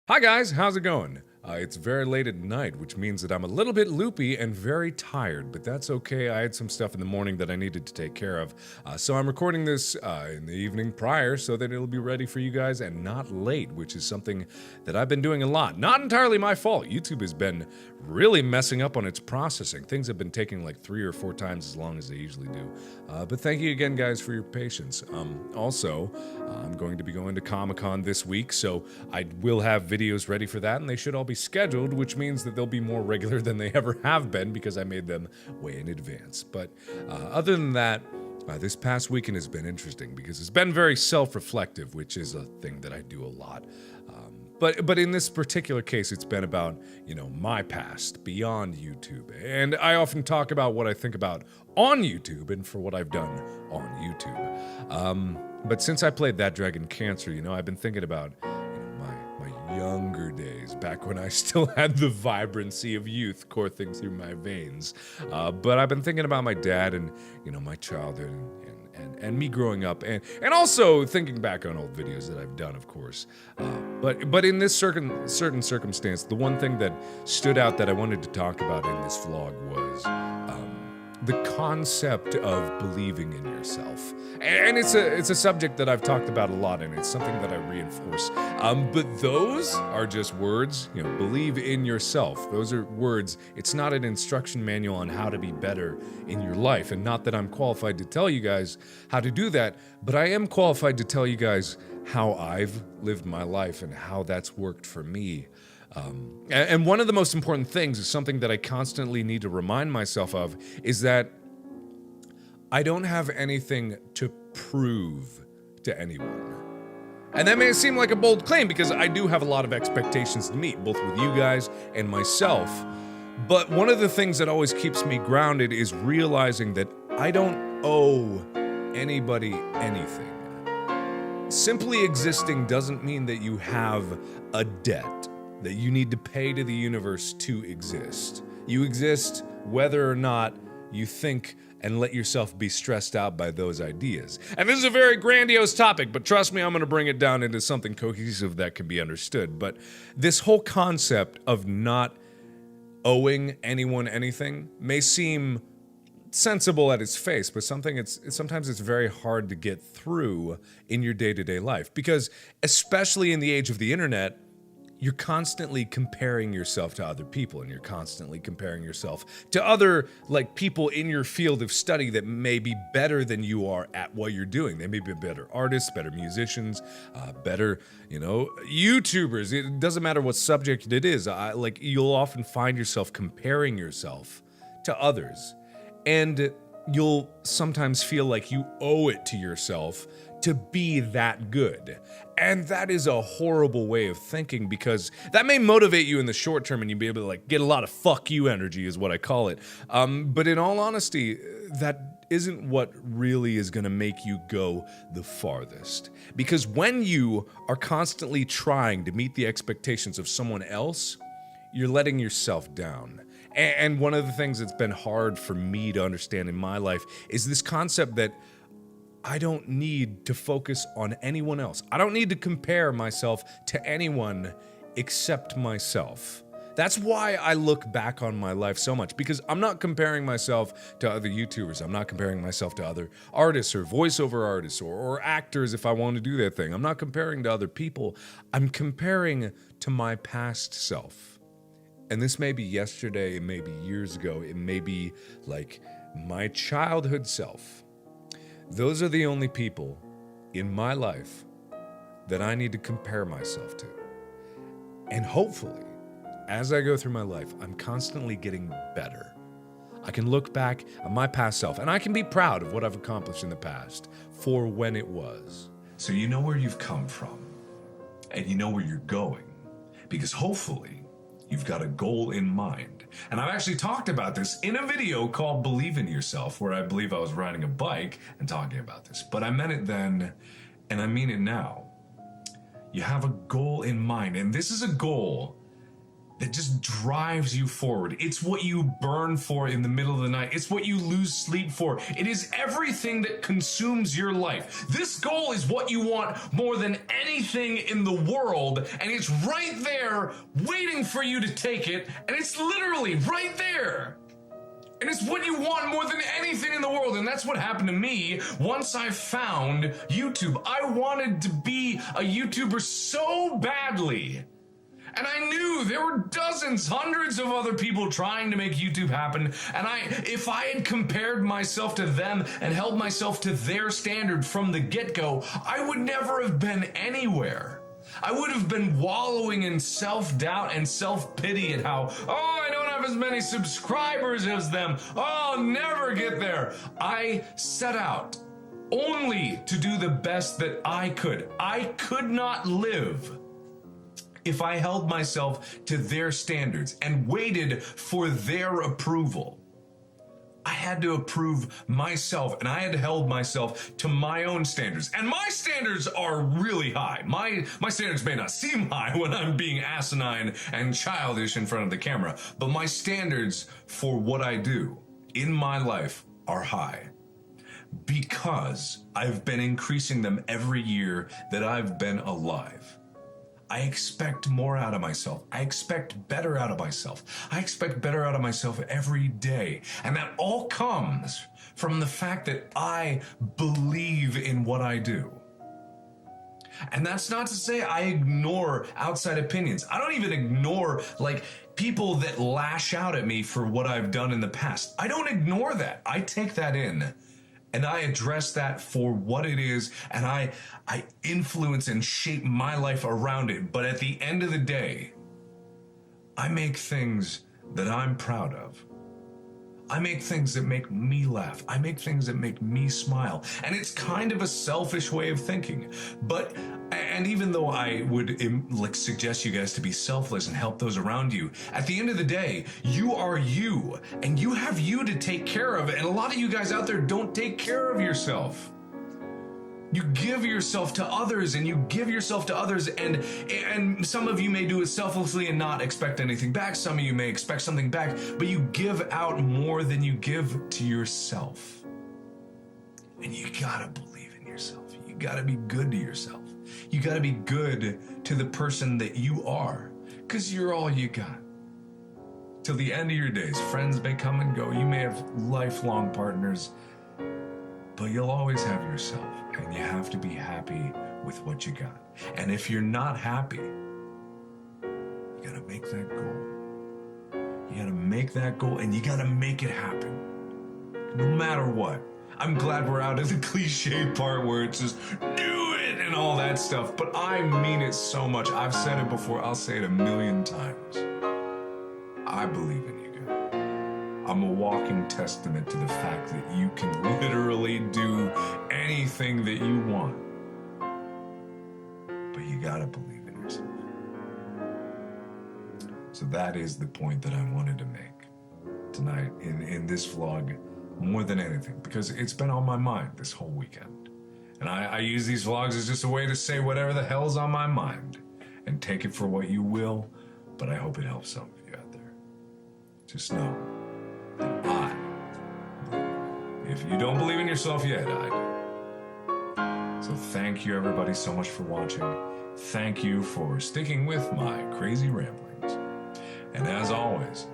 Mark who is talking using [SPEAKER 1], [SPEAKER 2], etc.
[SPEAKER 1] Hi guys, how's it going? It's very late at night, which means that I'm a little bit loopy and very tired, but that's okay. I had some stuff in the morning that I needed to take care of. So I'm recording this in the evening prior so that it'll be ready for you guys and not late, which is something that I've been doing a lot. Not entirely my fault. YouTube has been really messing up on its processing. Things have been taking like 3 or 4 times as long as they usually do. But thank you again, guys, for your patience. Also, I'm going to be going to Comic-Con this week, so I will have videos ready for that, and they should all be scheduled, which means that they'll be more regular than they ever have been because I made them way in advance. But other than that, this past weekend has been interesting because it's been very self-reflective, which is a thing that I do a lot. But in this particular case, it's been about, my past beyond YouTube. And I often talk about what I think about on YouTube and for what I've done on YouTube. But since I played That Dragon Cancer, I've been thinking about my younger days, back when I still had the vibrancy of youth coursing through my veins. But I've been thinking about my dad and, my childhood and me growing up, and also thinking back on old videos that I've done, of course. But in this certain circumstance, the one thing that stood out that I wanted to talk about in this vlog was the concept of believing in yourself. And it's a subject that I've talked about a lot, and it's something that I reinforce. But those are just words, believe in yourself. Those are words. It's not an instruction manual on how to be better in your life. And not that I'm qualified to tell you guys how to do that, but I am qualified to tell you guys how I've lived my life and how that's worked for me. And one of the most important things is something that I constantly need to remind myself of is that I don't have anything to prove to anyone. And that may seem like a bold claim because I do have a lot of expectations to meet, both with you guys and myself. But one of the things that always keeps me grounded is realizing that I don't owe anybody anything. Simply existing doesn't mean that you have a debt that you need to pay to the universe to exist. You exist whether or not you think and let yourself be stressed out by those ideas. And this is a very grandiose topic, but trust me, I'm gonna bring it down into something cohesive that can be understood. But this whole concept of not owing anyone anything may seem sensible at its face, but sometimes it's very hard to get through in your day-to-day life. Because especially in the age of the internet, you're constantly comparing yourself to other people, and you're constantly comparing yourself to other people in your field of study that may be better than you are at what you're doing. They may be better artists, better musicians, better, YouTubers. It doesn't matter what subject it is. You'll often find yourself comparing yourself to others, and you'll sometimes feel like you owe it to yourself to be that good. And that is a horrible way of thinking, because that may motivate you in the short term and you'll be able to get a lot of fuck you energy is what I call it. But in all honesty, that isn't what really is gonna make you go the farthest. Because when you are constantly trying to meet the expectations of someone else, you're letting yourself down. And one of the things that's been hard for me to understand in my life is this concept that I don't need to focus on anyone else. I don't need to compare myself to anyone except myself. That's why I look back on my life so much, because I'm not comparing myself to other YouTubers. I'm not comparing myself to other artists or voiceover artists or actors if I want to do that thing. I'm not comparing to other people. I'm comparing to my past self. And this may be yesterday, it may be years ago, it may be my childhood self. Those are the only people in my life that I need to compare myself to. And hopefully, as I go through my life, I'm constantly getting better. I can look back at my past self, and I can be proud of what I've accomplished in the past for when it was.
[SPEAKER 2] So you know where you've come from, and you know where you're going, because hopefully, you've got a goal in mind. And I've actually talked about this in a video called Believe in Yourself, where I believe I was riding a bike and talking about this. But I meant it then, and I mean it now. You have a goal in mind, and this is a goal that just drives you forward. It's what you burn for in the middle of the night. It's what you lose sleep for. It is everything that consumes your life. This goal is what you want more than anything in the world, and it's right there waiting for you to take it, and it's literally right there. And it's what you want more than anything in the world. And that's what happened to me once I found YouTube. I wanted to be a YouTuber so badly. And I knew there were dozens, hundreds of other people trying to make YouTube happen. And if I had compared myself to them and held myself to their standard from the get-go, I would never have been anywhere. I would have been wallowing in self-doubt and self-pity at how, I don't have as many subscribers as them. I'll never get there. I set out only to do the best that I could. I could not live if I held myself to their standards and waited for their approval. I had to approve myself, and I had to hold myself to my own standards. And my standards are really high. My standards may not seem high when I'm being asinine and childish in front of the camera, but my standards for what I do in my life are high because I've been increasing them every year that I've been alive. I expect more out of myself. I expect better out of myself. I expect better out of myself every day. And that all comes from the fact that I believe in what I do. And that's not to say I ignore outside opinions. I don't even ignore people that lash out at me for what I've done in the past. I don't ignore that. I take that in. And I address that for what it is, and I influence and shape my life around it. But at the end of the day, I make things that I'm proud of. I make things that make me laugh. I make things that make me smile. And it's kind of a selfish way of thinking. And even though I would suggest you guys to be selfless and help those around you, at the end of the day, you are you. And you have you to take care of. And a lot of you guys out there don't take care of yourself. You give yourself to others, and you give yourself to others, and some of you may do it selflessly and not expect anything back. Some of you may expect something back, but you give out more than you give to yourself. And you gotta believe in yourself. You gotta be good to yourself. You gotta be good to the person that you are, because you're all you got. Till the end of your days, friends may come and go. You may have lifelong partners, but you'll always have yourself. And you have to be happy with what you got. And if you're not happy, you gotta make that goal. You gotta make that goal, and you gotta make it happen. No matter what. I'm glad we're out of the cliche part where it's just do it and all that stuff. But I mean it so much. I've said it before. I'll say it 1,000,000 times. I believe in you guys. I'm a walking testament to the fact that you can literally do anything that you want. But you gotta believe in yourself. So that is the point that I wanted to make tonight in this vlog more than anything, because it's been on my mind this whole weekend. And I use these vlogs as just a way to say whatever the hell's on my mind, and take it for what you will, but I hope it helps some of you out there. Just know, if you don't believe in yourself yet, I do. So thank you everybody so much for watching. Thank you for sticking with my crazy ramblings. And as always,